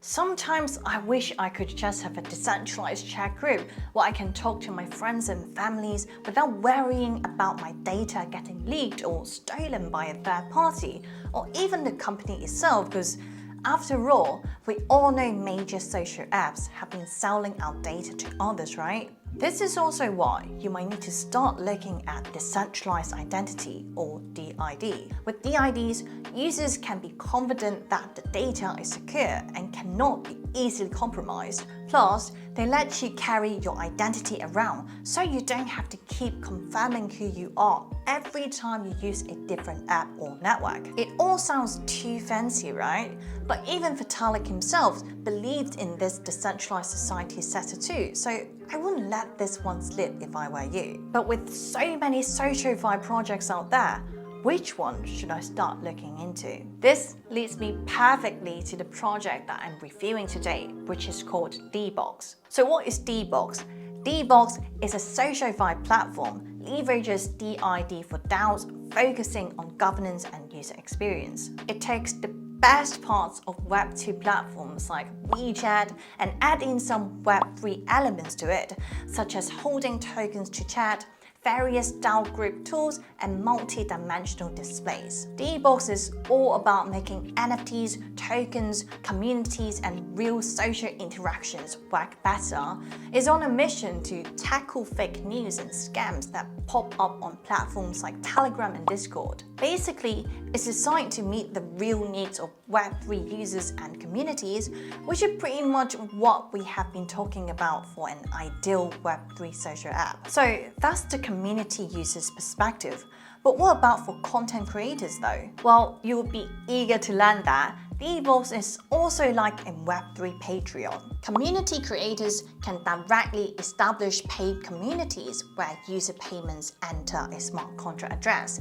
Sometimes I wish I could just have a decentralized chat group where I can talk to my friends and families without worrying about my data getting leaked or stolen by a third party, or even the company itself, because after all, we all know major social apps have been selling our data to others, right? This is also why you might need to start looking at Decentralized Identity, or DID. With DIDs, users can be confident that the data is secure and cannot be easily compromised. Plus, they let you carry your identity around, so you don't have to keep confirming who you are every time you use a different app or network. It all sounds too fancy, right? But even Vitalik himself believed in this decentralized society setup too, so I wouldn't let this one slip if I were you. But with so many SocialFi projects out there, which one should I start looking into? This leads me perfectly to the project that I'm reviewing today, which is called DeBox. So what is DeBox? DeBox is a SocialFi platform, leverages DID for DAOs, focusing on governance and user experience. It takes the best parts of Web 2 platforms like WeChat and add in some Web 3 elements to it, such as holding tokens to chat, various DAO group tools, and multi-dimensional displays. DBX is all about making NFTs, tokens, communities, and real social interactions work better. It's on a mission to tackle fake news and scams that pop up on platforms like Telegram and Discord. Basically, it's designed to meet the real needs of Web3 users and communities, which is pretty much what we have been talking about for an ideal Web3 social app. So that's the community user's perspective. But what about for content creators though? Well, you'll be eager to learn that DeBox is also like a Web3 Patreon. Community creators can directly establish paid communities where user payments enter a smart contract address.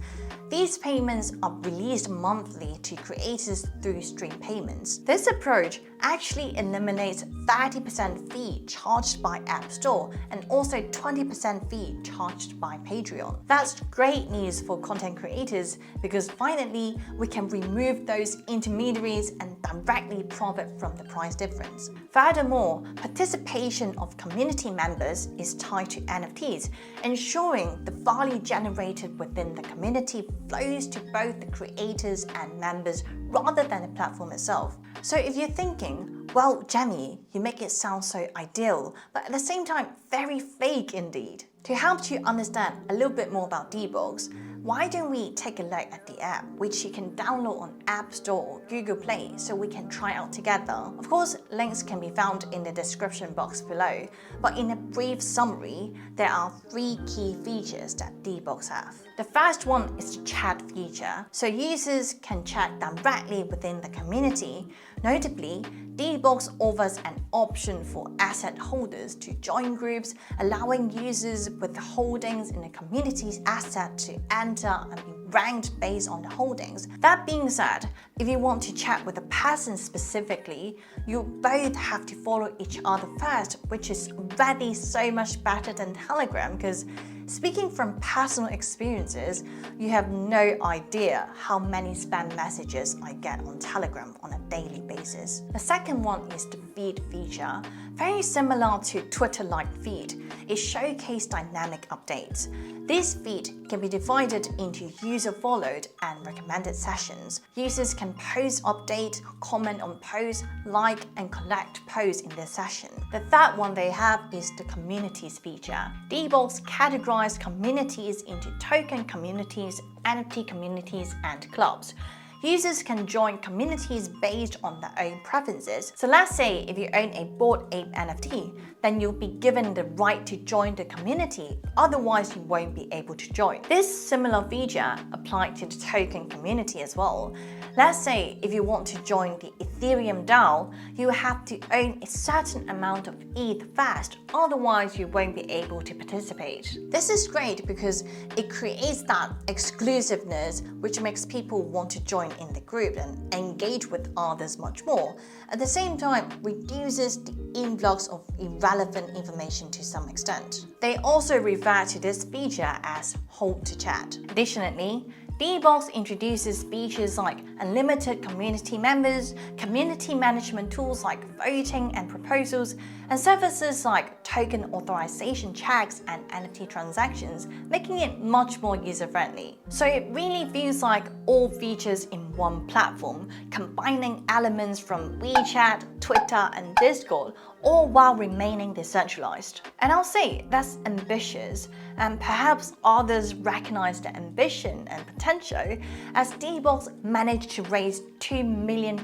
These payments are released monthly to creators through stream payments. This approach actually eliminates 30% fee charged by App Store and also 20% fee charged by Patreon. That's great news for content creators because finally we can remove those intermediaries and directly profit from the price difference. Furthermore, participation of community members is tied to NFTs, ensuring the value generated within the community flows to both the creators and members rather than the platform itself. So if you're thinking, well, Jamie, you make it sound so ideal, but at the same time, very fake indeed. To help you understand a little bit more about DeBox, why don't we take a look at the app, which you can download on App Store or Google Play so we can try out together. Of course, links can be found in the description box below, but in a brief summary, there are 3 key features that DeBox have. The first one is the chat feature, so users can chat directly within the community. Notably, DeBox offers an option for asset holders to join groups, allowing users with holdings in a community's asset to enter and be ranked based on the holdings. That being said, if you want to chat with a person specifically, you both have to follow each other first, which is already so much better than Telegram because speaking from personal experiences, you have no idea how many spam messages I get on Telegram on a daily basis. The second one is the feed feature. Very similar to Twitter-like feed, it showcases dynamic updates. This feed can be divided into user-followed and recommended sessions. Users can post updates, comment on posts, like and collect posts in their session. The third one they have is the communities feature. DeBox categorizes communities into token communities, NFT communities, and clubs. Users can join communities based on their own preferences. So let's say if you own a Bored Ape NFT, then you'll be given the right to join the community, otherwise you won't be able to join. This similar feature applies to the token community as well. Let's say if you want to join the Ethereum DAO, you have to own a certain amount of ETH first, otherwise you won't be able to participate. This is great because it creates that exclusiveness which makes people want to join in the group and engage with others much more. At the same time, reduces the influx of irrelevant information to some extent. They also refer to this feature as hold to chat. Additionally, DeBox introduces features like unlimited community members, community management tools like voting and proposals, and services like token authorization checks and NFT transactions, making it much more user-friendly. So it really feels like all features in one platform, combining elements from WeChat, Twitter, and Discord, all while remaining decentralized. And I'll say that's ambitious, and perhaps others recognize the ambition and potential as DeBox managed to raise $2 million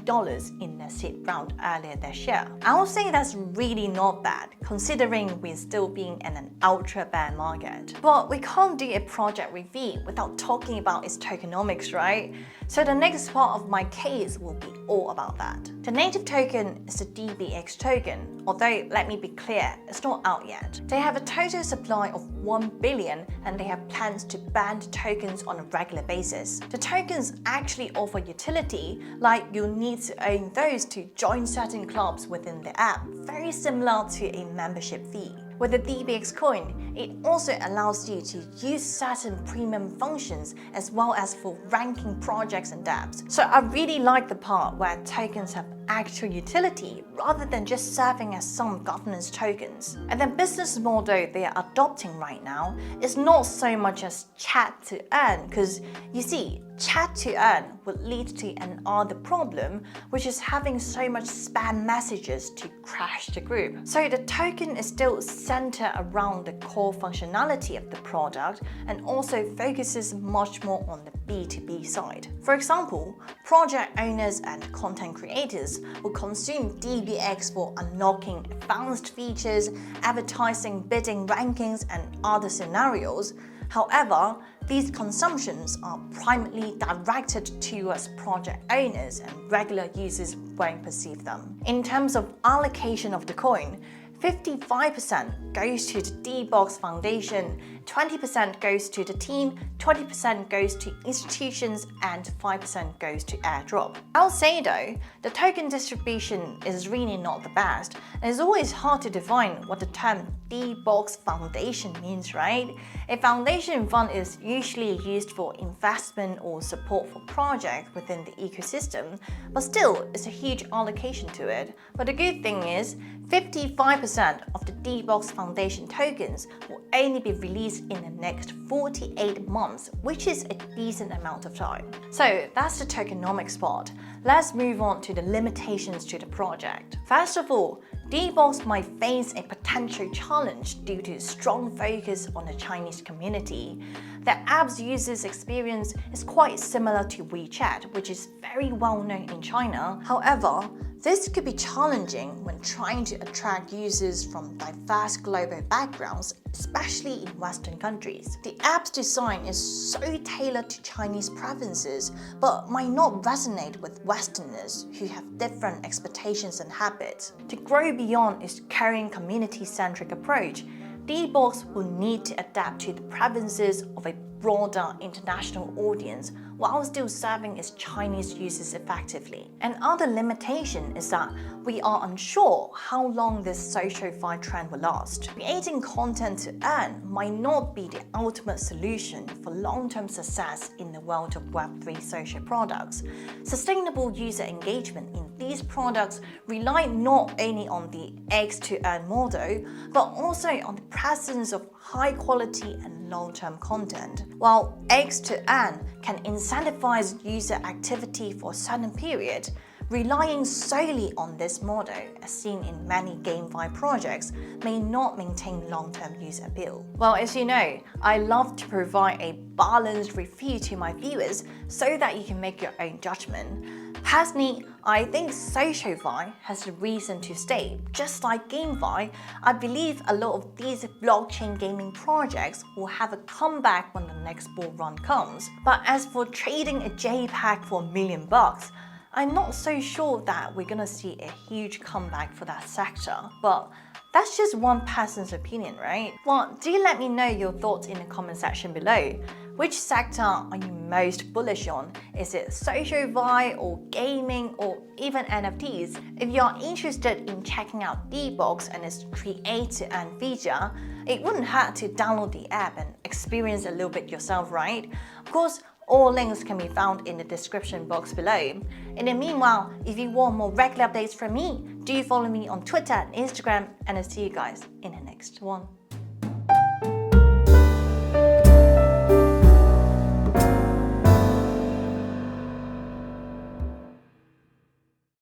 in their seed round earlier this year. I'll say that's really not bad, considering we're still being in an ultra bear market. But we can't do a project review without talking about its tokenomics, right? So the next part of my case will be all about that. The native token is the DBX token, although let me be clear, it's not out yet. They have a total supply of 1 billion and they have plans to ban tokens on a regular basis. The tokens actually offer utility, like you'll need to own those to join certain clubs within the app, very similar to a membership fee. With the DBX coin, it also allows you to use certain premium functions as well as for ranking projects and dApps. So I really like the part where tokens have actual utility rather than just serving as some governance tokens. And the business model they are adopting right now is not so much as chat to earn, because you see, chat to earn would lead to another problem, which is having so much spam messages to crash the group. So the token is still centered around the core functionality of the product and also focuses much more on the B2B side. For example, project owners and content creators will consume DBX for unlocking advanced features, advertising, bidding, rankings, and other scenarios. However, these consumptions are primarily directed towards project owners and regular users won't perceive them. In terms of allocation of the coin, 55% goes to the DeBox Foundation, 20% goes to the team, 20% goes to institutions, and 5% goes to airdrop. I'll say though, the token distribution is really not the best, and it's always hard to define what the term DeBox Foundation means, right? A foundation fund is usually used for investment or support for projects within the ecosystem, but still, it's a huge allocation to it. But the good thing is, 55% of the DeBox Foundation tokens will only be released in the next 48 months, which is a decent amount of time. So that's the tokenomics part. Let's move on to the limitations to the project. First of all, DeBox might face a potential challenge due to strong focus on the Chinese community. The app's users experience is quite similar to WeChat, which is very well known in China. However, this could be challenging when trying to attract users from diverse global backgrounds, especially in Western countries. The app's design is so tailored to Chinese preferences, but might not resonate with Westerners who have different expectations and habits. To grow beyond its current community-centric approach, DeBox will need to adapt to the preferences of a broader international audience while still serving its Chinese users effectively. Another limitation is that we are unsure how long this SocialFi trend will last. Creating content to earn might not be the ultimate solution for long-term success in the world of Web3 social products. Sustainable user engagement in these products rely not only on the X to earn model, but also on the presence of high quality and long-term content. While X to earn can incentivize user activity for a certain period, relying solely on this model, as seen in many GameFi projects, may not maintain long-term user appeal. Well, as you know, I love to provide a balanced review to my viewers so that you can make your own judgment. Personally, I think SocialFi has a reason to stay. Just like GameFi, I believe a lot of these blockchain gaming projects will have a comeback when the next bull run comes. But as for trading a JPEG for $1 million, I'm not so sure that we're gonna see a huge comeback for that sector. But that's just one person's opinion, right? Well, do let me know your thoughts in the comment section below. Which sector are you most bullish on? Is it SocialFi or gaming or even NFTs? If you're interested in checking out DeBox and its create to earn feature, it wouldn't hurt to download the app and experience a little bit yourself, right? Of course, All links can be found in the description box below. In the meanwhile, if you want more regular updates from me, do follow me on Twitter and Instagram, and I'll see you guys in the next one.